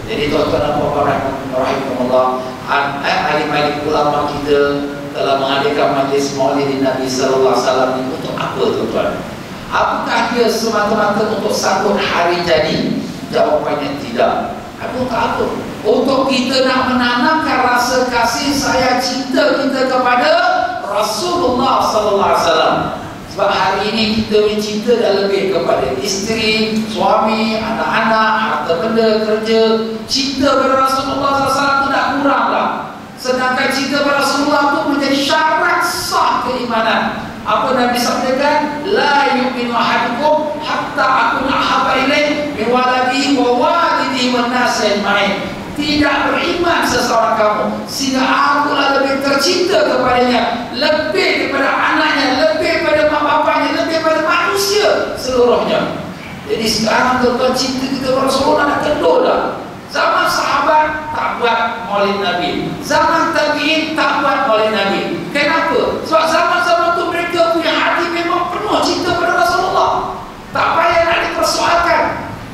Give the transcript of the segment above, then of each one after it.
Jadi tuan-tuan dan puan-puan rahimahullah, alim-alim ulama kita telah mengadakan majlis Maulid Nabi sallallahu alaihi wasallam ini untuk apa tuan-tuan? Apakah dia semata-mata untuk sambut hari jadi? Jawapannya tidak. Untuk apa? Untuk kita nak menanamkan rasa kasih sayang cinta kita kepada Rasulullah sallallahu alaihi wasallam. Sebab hari ini kita mencinta dah lebih kepada isteri, suami, anak-anak, harta benda, kerja. Cinta kepada Rasulullah SAW itu tak kurang lah. Sedangkan cinta kepada Rasulullah itu menjadi syarat sah keimanan. Apa Nabi sabdakan? La yu'minu ahadukum hatta akuna ahabba ilaih min waladihi wa walidihi wan nasi ajma'in. Tidak beriman seseorang kamu sehingga akulah lebih tercinta kepadanya, lebih daripada anaknya, lebih daripada mak bapaknya, lebih daripada manusia seluruhnya. Jadi sekarang tuan-tuan, cinta kita kepada Rasulullah nak kendor dah. Zaman sahabat tak buat maulid Nabi, zaman tabi'in tak buat maulid Nabi. Kenapa? Sebab zaman-zaman tu mereka punya hati memang penuh cinta pada Rasulullah. Tak payah nak dipersoalkan.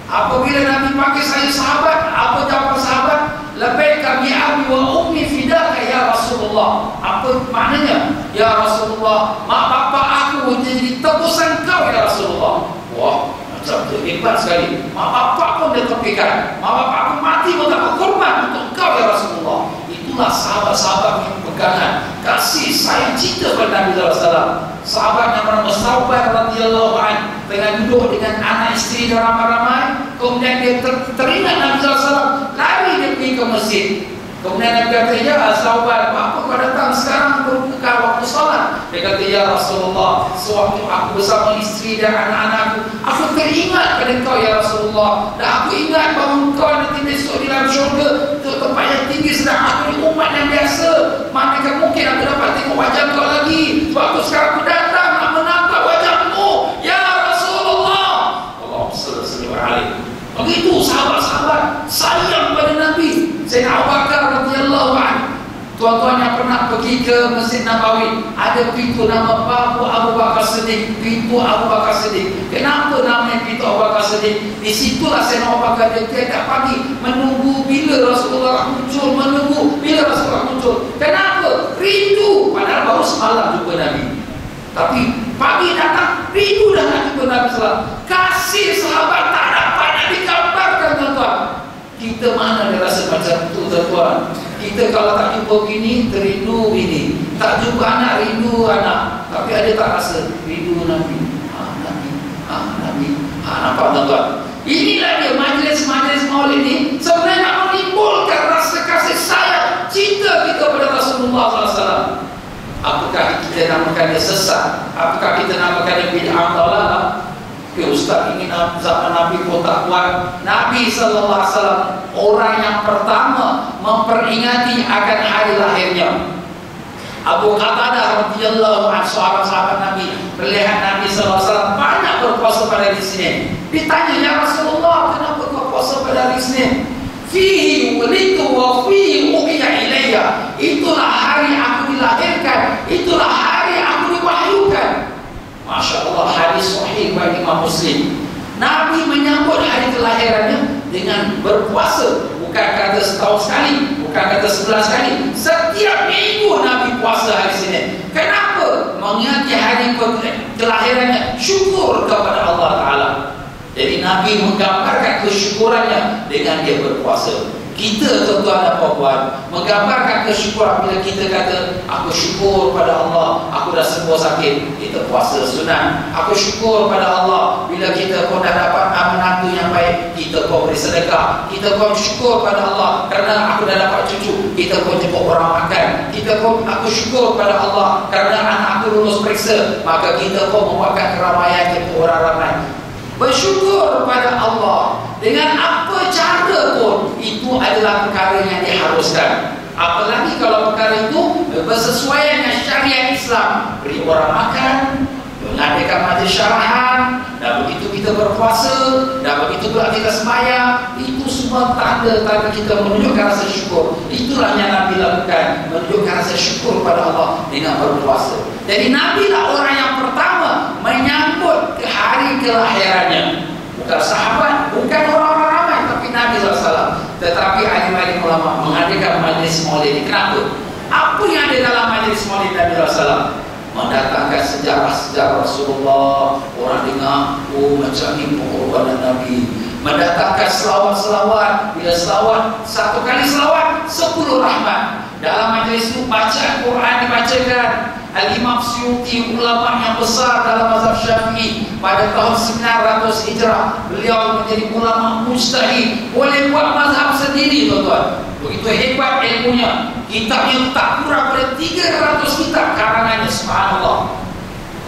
Apabila Nabi panggil saya sahabat, apa jawapan sahabat? Labbaika bi abi wa ummi fidaka ya Rasulullah. Apa maknanya? Ya Rasulullah, mak bapak aku jadi tebusan kau ya Rasulullah. Wah, macam tu hebat sekali. Mak bapak pun dia tepikan. Mak bapak aku mati pun tak berkorban untuk kau ya Rasulullah. Itulah sahabat-sahabat yang pegangan kasih sayang cinta kepada Nabi sallallahu alaihi wasallam. Sahabat yang bernama Sauban radhiyallahu anhu tengah duduk dengan anak isteri dan ramai-ramai, kemudian dia teringat Nabi sallallahu alaihi wasallam, lari dia pergi ke masjid. Kemudian Nabi kata, ya Sauban, apa kau datang sekarang berbuka waktu salat? Dia kata, ya Rasulullah, sewaktu aku bersama isteri dan anak-anakku, aku teringat pada kau ya Rasulullah, dan aku ingat bahawa kau nanti besok di dalam syurga ke tempat yang tinggi, sedang aku di umat yang biasa. Manakah mungkin aku dapat tengok wajah kau lagi? Sebab aku sekarang aku datang nak menampak wajahmu ya Rasulullah. Allahumma salli alaihi. Begitu sahabat-sahabat sayang pada Nabi. Sayyidina Abu Bakar radhiyallahu anhu, tuan-tuan yang pernah pergi ke Masjid Nabawi, ada pintu nama Babu Abu Bakar Siddiq, pintu Abu Bakar Siddiq. Kenapa namanya pintu Abu Bakar Siddiq? Di situlah Sayyidina Abu Bakar dia tiap pagi menunggu bila Rasulullah muncul, menunggu bila Rasulullah muncul. Kenapa? Rindu. Padahal baru semalam jumpa Nabi, tapi pagi datang rindu dah nak jumpa Nabi sallallahu. Kasih sahabat tak dapat nak digambarkan tuan-tuan. Kita mana ada rasa macam tu tuan-tuan? Kita kalau tak jumpa bini, terindu bini. Tak jumpa anak, rindu anak. Tapi ada tak rasa rindu Nabi? Nabi, Nabi. Nampak tuan-tuan? Inilah dia majlis-majlis maulid ni sebenarnya nak menimbulkan rasa kasih sayang, cinta kita pada Rasulullah SAW. Apakah kita namakan dia sesat? Apakah kita namakan dia bid'ah dalalah? Ustaz ingin zaman Nabi pun tak buat. Nabi sallallahu alaihi wasallam orang yang pertama memperingati akan hari lahirnya. Abu Qatadah radhiyallahu anhu, seorang sahabat Nabi, melihat Nabi sallallahu alaihi wasallam banyak berpuasa pada hari Isnin. Ditanya, ya Rasulullah, kenapa kau puasa pada hari Isnin? Fihi wulidtu wa fihi uhiya ilayya. Itulah hari aku dilahirkan, itulah hari aku diwahyukan. Masya Allah, hadis sahih bagi Imam Muslim. Nabi menyambut hari kelahirannya dengan berpuasa. Bukan kata setahun sekali, bukan kata 11 kali. Setiap minggu Nabi puasa hari Senin. Kenapa? Mengingati hari kelahirannya, syukur kepada Allah Ta'ala. Jadi Nabi menggambarkan kesyukurannya dengan dia berpuasa. Kita tuan-tuan dan puan-puan menggambarkan kesyukuran bila kita kata, aku syukur pada Allah aku dah sembuh sakit, kita puasa sunat. Aku syukur pada Allah bila kita pun dah dapat menantu yang baik, kita pun beri sedekah. Kita pun syukur pada Allah kerana aku dah dapat cucu, kita pun jemput orang makan. Kita pun, aku syukur pada Allah kerana anak aku lulus periksa, maka kita pun membuatkan keramaian, jemput orang ramai. Bersyukur pada Allah dengan apa cara pun, itu adalah perkara yang diharuskan. Apalagi kalau perkara itu bersesuaian dengan syariat Islam. Beri orang makan, mengadakan majlis syarahan, dan begitu kita berpuasa, dan begitu pula kita sembahyang. Itu semua tanda-tanda kita menunjukkan rasa syukur. Itulah yang Nabi lakukan, menunjukkan rasa syukur pada Allah dengan berpuasa. Jadi Nabi lah orang yang pertama menyambut hari kelahirannya. Bukan sahabat, bukan orang-orang ramai, tapi Nabi SAW. Tetapi alim-alim ulama mengadakan majlis maulid ini. Kenapa? Apa yang ada dalam majlis maulid Nabi SAW? Mendatangkan sejarah-sejarah Rasulullah. Orang dengar, oh macam ni pengorbanan Nabi. Mendatangkan selawat-selawat. Bila selawat, satu kali selawat 10 rahmat. Dalam majlis itu bacaan Quran dibacakan. Al-Imam Suyuti, ulama yang besar dalam mazhab Syafi'i, pada tahun 900 Hijrah, beliau menjadi ulama mujtahid, boleh buat mazhab sendiri, tuan-tuan. Begitu hebat ilmunya. Kitabnya tak kurang pada 300 kitab karangannya, subhanallah.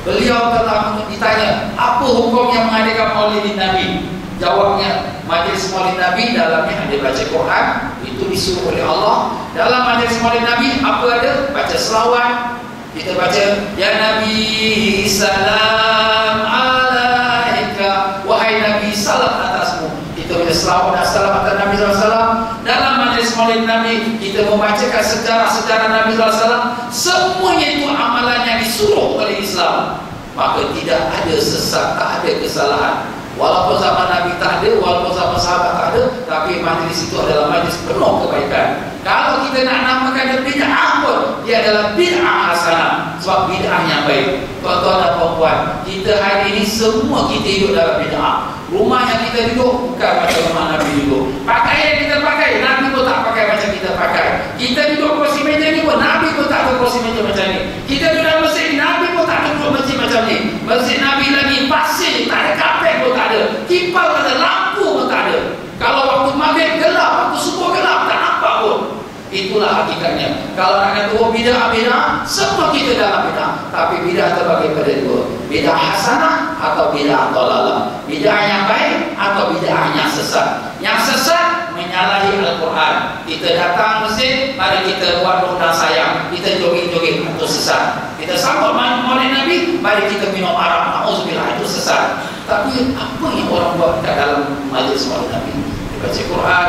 Beliau telah ditanya, apa hukum yang mengadakan maulid Nabi? Jawabnya, majlis maulid Nabi dalamnya ada baca Quran, itu disuruh oleh Allah. Dalam majlis maulid Nabi apa ada? Baca selawat. Kita baca, ya Nabi salam alaika, wahai Nabi salam atasmu. Kita baca selawat dan salam atas Nabi SAW. Dalam majlis maulid Nabi kita membacakan sejarah-sejarah Nabi SAW. Semuanya itu amalan yang disuruh oleh Islam. Maka tidak ada sesat, tak ada kesalahan. Walaupun zaman Nabi tak ada, walaupun zaman sahabat tak ada, tapi majlis itu adalah majlis penuh kebaikan. Kalau kita nak namakan dia bid'ah pun, dia adalah bid'ah hasanah. Sebab bid'ah yang baik. Tuan-tuan dan puan-puan, kita hari ini semua kita hidup dalam bid'ah. Rumah yang kita duduk bukan macam rumah Nabi duduk. Pakaian yang kita pakai, Nabi pun tak pakai macam kita pakai. Kita duduk kursi meja ni pun, Nabi pun tak ada kursi meja macam ni. Kita duduk dalam masjid, Nabi pun tak ada duduk masjid macam ni. Masjid Nabi lagi pasir, tak ada kapet pun tak ada. Kipal tak ada, lampu pun tak ada. Kalau waktu maghrib gelap, waktu subuh gelap, tak nampak pun. Itulah hakikatnya. Kalau nak kata oh bid'ah, semua kita dalam bid'ah. Tapi bid'ah terbagi pada dua. Bid'ah hasanah atau bid'ah dhalalah. Bid'ah yang baik atau bid'ah yang sesat. Yang sesat menyalahi Al-Quran. Kita datang masjid, mari kita buat undang sayang. Kita joget-joget, itu sesat. Kita sambut maulid Nabi, mari kita minum arak. Na'udzubillah, itu sesat. Tapi apa yang orang buat kat dalam majlis maulid Nabi? Dia baca Quran,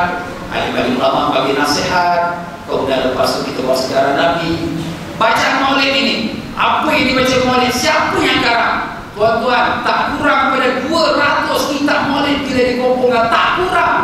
alim-alim ulama bagi nasihat, kemudian lepas itu kita buat sejarah Nabi. Bacaan maulid ini, apa yang dibaca maulid, siapa yang karang? Tuan-tuan, tak kurang pada 200 kitab maulid bila dikumpulkan, tak kurang.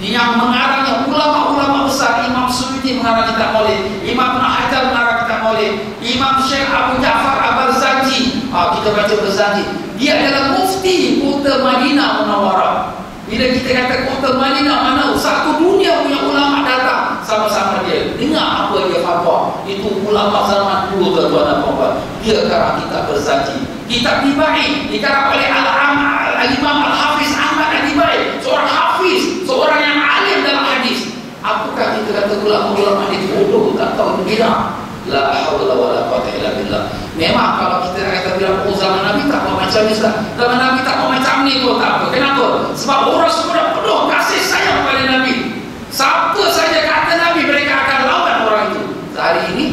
Yang mengarangnya ulama-ulama besar. Imam Suyuti mengarang kitab maulid, Imam Ibn Hajar mengarang kitab maulid, Imam Syekh Abu Ja'far Al-Barzanji, kita baca Barzanji, dia adalah mufti kota Madinah Munawwarah. Bila kita kata kota Madinah, mana satu dunia punya ulama datang sama-sama dia. Dengar apa dia fatwa. Itu ulama zaman dulu, tuan-tuan dan puan-puan. Dia karang kitab Barzanji. Kitab Dibai dikarang oleh Al-Imam Al-Hafiz Ahmad Al-Dibai, seorang hafiz, seorang yang alim dalam hadis. Apakah kita kata ulama-ulama ini bodoh, tak tahu itu bid'ah? La haula wala quwwata illa billah. Memang kalau kita kata bilang zaman Nabi tak mau macam ni, zaman Nabi tak mau macam ni pun tak apa. Kenapa? Sebab orang semua penuh kasih sayang pada Nabi. Siapa saja kata Nabi, mereka akan lawan orang itu. Hari ini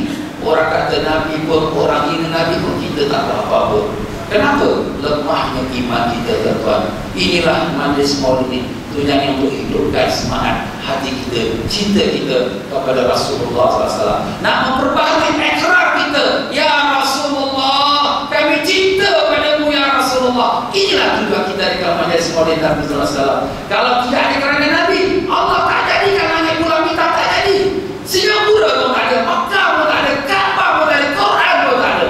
orang kata Nabi pun, orang hina Nabi pun, kita tak tahu apa-apa. Kenapa? Lemahnya iman kita, tuan-tuan. Inilah majlis maulid ini. Tujuannya untuk hidupkan semangat hati kita, cinta kita kepada Rasulullah SAW. Nak memperbaharui ikrar kita, ya Rasulullah, kami cinta padamu ya Rasulullah. Inilah tujuan kita di dalam majlis maulid Nabi SAW. Kalau tidak ada kerana Nabi, Allah tak jadikan langit bulan bintang, tak jadi. Singapura pun tak ada, Makkah pun tak ada, Kaabah pun tak ada, Quran pun tak ada.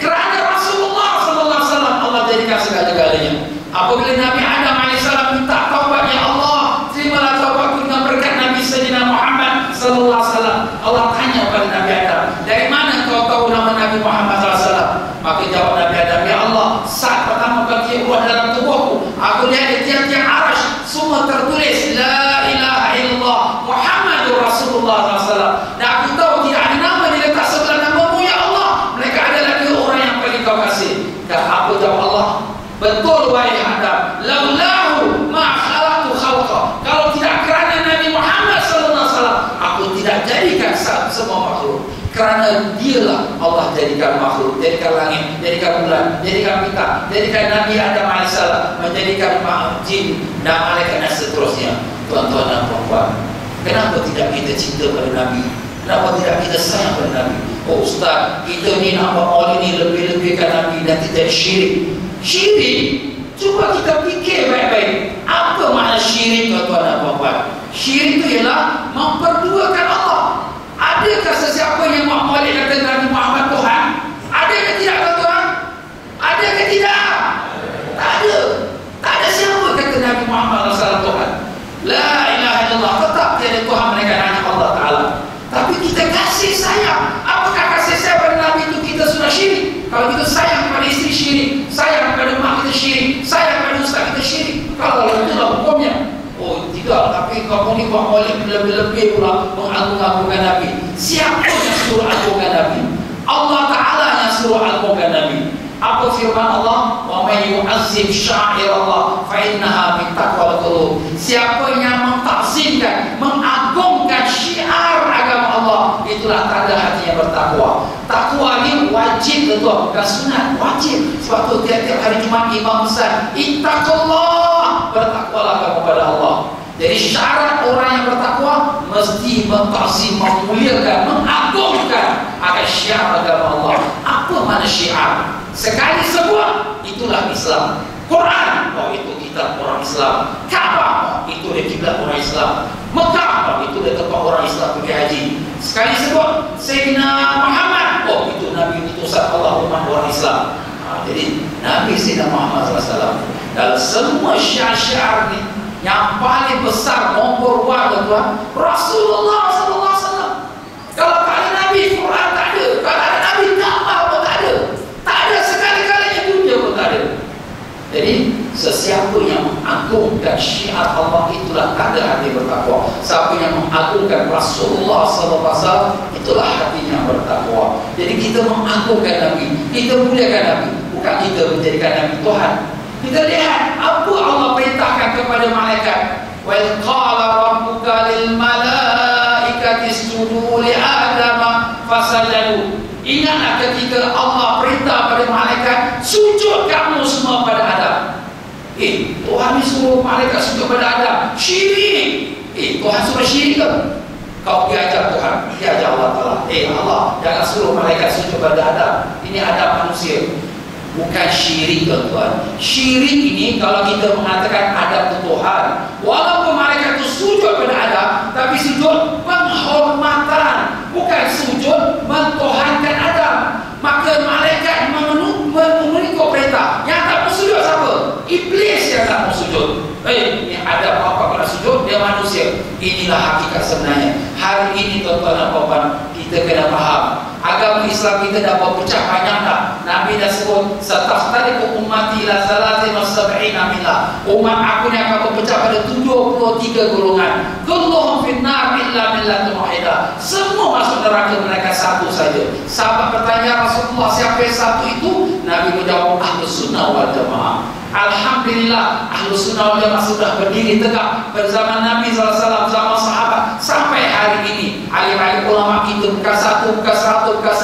Kerana Rasulullah SAW Allah jadikan segala-galanya. Apabila Nabi Adam AS minta taubat, ya Allah, terimalah taubatku dengan berkat Nabi Sayyidina Muhammad SAW. Allah tanya kepada Nabi Adam, dari mana kau tahu nama Nabi Muhammad SAW? Maka jawab Nabi Adam, ya Allah, saat pertama kali ruh dalam tubuhku, aku lihat di tiang-tiang arash semua tertulis La ilaha illallah Muhammadur Rasulullah SAW. Dan aku tahu tidak ada nama diletak sebelah namamu, ya Allah. Mereka adalah dia orang yang paling kau kasih. Dan apa jawab Allah? Betul wahai Adam, laulahu ma khalaqtu khalqa. Kalau tidak kerana Nabi Muhammad SAW, aku tidak jadikan semua makhluk. Kerana dialah Allah jadikan makhluk, jadikan langit, jadikan bulan, jadikan bintang, jadikan Nabi Adam AS, menjadikan jin dan malaikat dan seterusnya. Tuan-tuan dan puan-puan, kenapa tidak kita cinta pada Nabi? Kenapa tidak kita sayang pada Nabi? Oh Ustaz, kita ni nak buat maulid ni lebih-lebihkan Nabi, nanti jadi syirik. Syirik? Cuba kita fikir baik-baik. Apa makna syirik, tuan-tuan dan puan-puan? memperduakan Allah. Adakah sesiapa yang boleh kata Nabi Muhammad Tuhan? Ada ke tidak tuan? Ada ke tidak? Tak ada. Tak ada siapa kata Nabi Muhammad SAW Tuhan. La ilaha illallah, tetap tiada Tuhan melainkan hanya Allah Ta'ala. Tapi kita kasih sayang. Apakah kasih sayang pada Nabi itu kita sudah syirik? Kalau kita sayang kepada isteri syirik, sayang kepada mak kita syirik, sayang kepada ustaz kita syirik, kalau itulah hukumnya. Oh tidak, tapi kamu ni boleh lebih-lebih pula mengagung-agungkan Nabi. Siapa yang suruh agungkan Nabi? Allah Ta'ala yang suruh agungkan Nabi. Apa firman Allah? Wa may yu'azzim sya'irallah fa innaha min taqwal qulub. Siapa yang mengtakzimkan, mengagungkan syiar agama Allah, itulah tanda hati yang bertakwa. Takwa ni wajib betul, bukan sunat, wajib. Sebab tu tiap-tiap hari Jumaat imam besar, ittaqullah, bertakwalah kamu kepada Allah. Jadi syarat orang yang bertakwa mesti mengtakzim, memuliakan, mengagungkan akan syiar agama Allah. Apa mana syiar? Sekali sebut, itulah Islam. Quran, oh itu kitab orang Islam. Kaabah, oh itu dia kiblat orang Islam. Mekah, oh itu dia tempat orang Islam pergi haji. Sekali sebut Sayyidina Muhammad, oh itu Nabi utusan Allah umat orang Islam. Jadi Nabi Sayyidina Muhammad SAW dalam semua syiar-syiar ni yang paling besar nombor 1 tuan, Rasulullah SAW. Kalau tak ada Nabi, Quran tak ada. Kalau ada Nabi, Kaabah pun tak ada. Tak ada sekali-kalinya dunia pun tak ada. Jadi sesiapa yang mengagungkan syiar Allah, itulah tanda hati bertakwa. Siapa yang mengagungkan Rasulullah SAW, itulah hatinya bertakwa. Jadi kita mengagungkan Nabi, kita muliakan Nabi, bukan kita menjadikan Nabi Tuhan. Kita lihat apa Allah perintahkan kepada malaikat. Wa qala rabbuka lil malaikati isjudu li adama fasajadu. Ingatlah ketika Allah perintah pada malaikat, sujud kamu semua pada Adam. Tuhan ni suruh malaikat sujud pada Adam. Syirik. Tuhan suruh syirik ke? Kau diajar Tuhan, diajar Allah Ta'ala. Allah, jangan suruh malaikat sujud pada Adam. Ini Adam manusia. Bukan syirik tuan-tuan. Syirik ini kalau kita mengatakan Adam itu Tuhan, walaupun malaikat itu sujud pada Adam, tapi sujud penghormatan, bukan sujud mentuhankan Adam. Maka malaikat memenuhi perintah. Yang tak mau sujud siapa? Iblis yang tak mau sujud. Ini Adam apa kena sujud? Dia manusia. Inilah hakikat sebenarnya. Hari ini tuan-tuan dan puan-puan, kita kena faham. Agama Islam kita dah berpecah banyak dah. Nabi dah sebut sataftariqu ummati ila 73 milah. Umat aku ni akan berpecah pada 73 golongan. Kulluhum finnar illa millatun wahidah. Semua masuk neraka mereka satu saja. Sahabat bertanya Rasulullah, siapa yang satu itu? Nabi menjawab, Ahlus Sunnah wal Jamaah. Alhamdulillah, Ahlus Sunnah wal Jamaah sudah berdiri tegak pada zaman Nabi SAW, zaman sahabat sampai hari ini. Alim-alim ulama kita bukan satu, bukan 100, bukan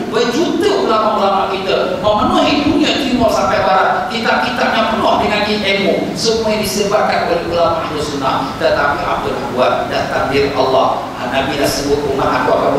1000, berjuta ulama-ulama kita memenuhi dunia timur sampai barat. Kitab-kitab yang penuh dengan ilmu, semua yang disebabkan oleh ulama Ahlus Sunnah. Tetapi apa nak buat? Dan takdir Allah. Nabi dah sebut umat aku akan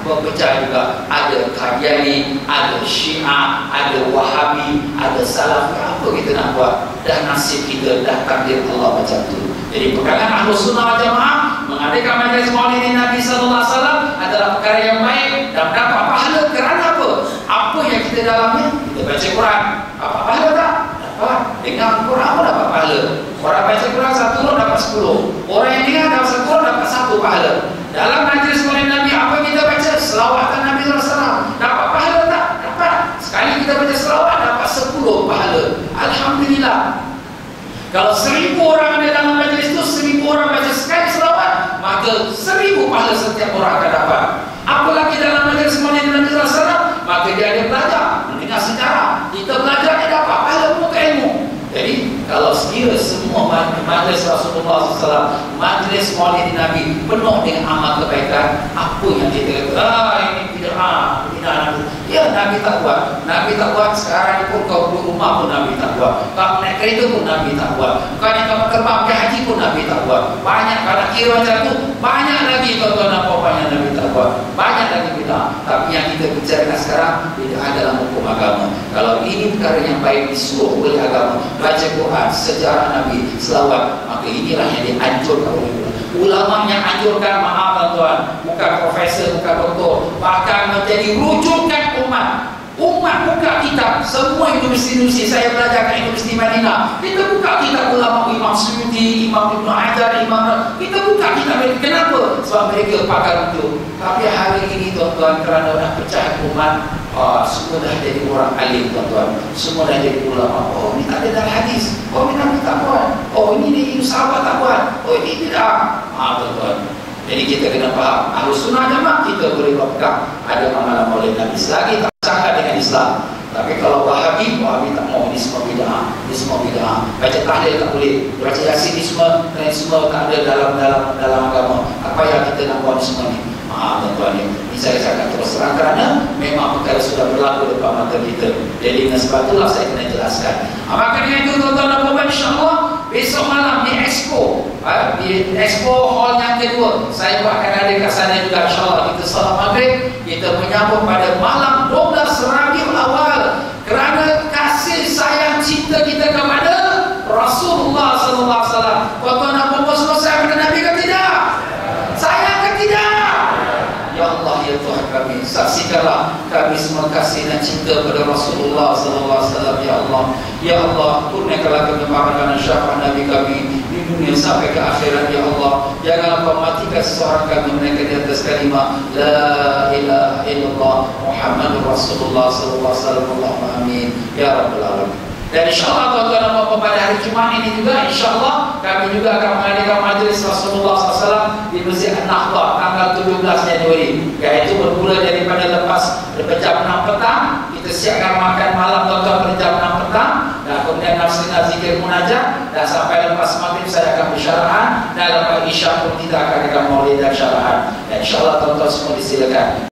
berpecah juga. Ada Qadiani, ada Syiah, ada Wahabi, ada Salafi. Apa kita nak buat? Dan nasib kita, dah takdir Allah macam tu. Jadi pegangan Ahlus Sunnah wal Jamaah mengadakan majlis Maulid Nabi sallallahu alaihi wasallam adalah perkara yang baik dan dapat pahala. Kerana apa? Apa yang kita dalamnya? Kita baca Quran. Dapat pahala tak? Dapat. Dengan Quran pun dapat pahala. Orang baca Quran 1 orang dapat 10. Orang yang dengar dapat 1 orang dapat 1 pahala. Dalam majlis Maulid Nabi, apa kita baca? Selawatan Nabi sallallahu alaihi wasallam. Dapat pahala tak? Dapat. Sekali kita baca selawat dapat 10 pahala. Alhamdulillah. Kalau 1000 orang ada dalam majlis itu, 1000 orang baca sekali selawat, maka 1000 pahala setiap orang akan dapat. Apalagi dalam majlis Maulid Nabi sallallahu alaihi wasallam, maka dia ada belajar, mendengar sejarah. Kita belajar, dia dapat pahala untuk ilmu. Jadi kalau sekiranya semua majlis Rasulullah SAW, majlis Maulid Nabi penuh dengan amal kebaikan, apa yang kita kata, ini bid'ah, ya Nabi tak buat. Nabi tak buat. Sekarang pun kau duduk rumah pun Nabi tak buat. Kau naik kereta pun Nabi tak buat. Bukannya kau terbang ke haji pun Nabi tak buat. Banyak, kalau kira macam tu, banyak lagi tuan-tuan dan puan-puan yang Nabi tak buat. Banyak lagi bid'ah. Tapi yang kita bicarakan sekarang, bid'ah dalam hukum agama. Kalau ini perkara yang baik disuruh oleh agama, baca Quran, sejarah Nabi, selawat, maka inilah yang dianjurkan oleh Ulama yang anjurkan, maaf tuan-tuan, bukan profesor, bukan doktor, bahkan menjadi rujukan umat. Umat buka kitab, semua universiti saya belajar ke Universiti Madinah, kita buka kitab ulama Imam Suyuti, Imam Ibn Hajar, kita buka kitab mereka. Kenapa? Sebab mereka pakar itu. Tapi hari ini tuan-tuan, kerana dah pecah umat, semua dah jadi orang alim tuan-tuan, semua dah jadi ulama. Oh, ini tak ada dalam hadis, oh ini Nabi tak buat, oh ini sahabat tak buat, oh ini tidak. Tuan-tuan, jadi kita kena faham, Ahlus Sunnah Jamaah kita boleh berpegang ada amalan oleh Nabi selagi tak cakap dengan Islam. Tapi kalau Wahabi tak mau, ini semua bid'ah, ini semua bid'ah. Baca tahlil tak boleh, baca yasin, ini semua tak ada dalam agama. Apa yang kita nak buat semua ni? Tuan-tuan, ini saya cakap terus terang kerana memang perkara sudah berlaku depan mata kita. Jadi dengan sebab itulah saya kena jelaskan. Maka dengan itu tuan-tuan dan puan, insyaAllah besok malam di Expo, di Expo Hall yang kedua, saya akan ada kat sana juga insyaAllah. Kita salat maghrib, kita menyambut pada malam 12 Rabiul Awal, kerana kasih sayang cinta kita kepada Rasulullah sallallahu alaihi wasallam. Tuan-tuan dan puan, semua saya kepada Nabi ke tidak? Sayang ke tidak? Ya Allah, ya Tuhan kami, saksikanlah kami semua kasih dan cinta pada Rasulullah sallallahu alaihi wasallam. Ya Allah, ya Allah, kurniakanlah kebenaran dan syafaat Nabi kami di dunia sampai ke akhirat. Ya Allah, janganlah kau matikan seseorang kami mereka di atas kalimah la ilaha illallah Muhammadur Rasulullah sallallahu alaihi wasallam. Allahumma amin ya rabbal alamin. Dan insyaAllah tuan-tuan dan puan, pada hari Jumaat ini juga insyaAllah kami juga akan mengadakan majlis Rasulullah SAW di Masjid An-Nahdah tanggal 17 Januari, iaitu bermula daripada lepas jam 6 petang. Kita siapkan makan malam tuan-tuan pada jam 6 petang, dan kemudian nafsina zikir munajat, dan sampai lepas maghrib saya akan bersyarahan, dan lepas isya pun kita akan maulid dan syarahan. Dan insyaAllah tuan-tuan semua disilakan.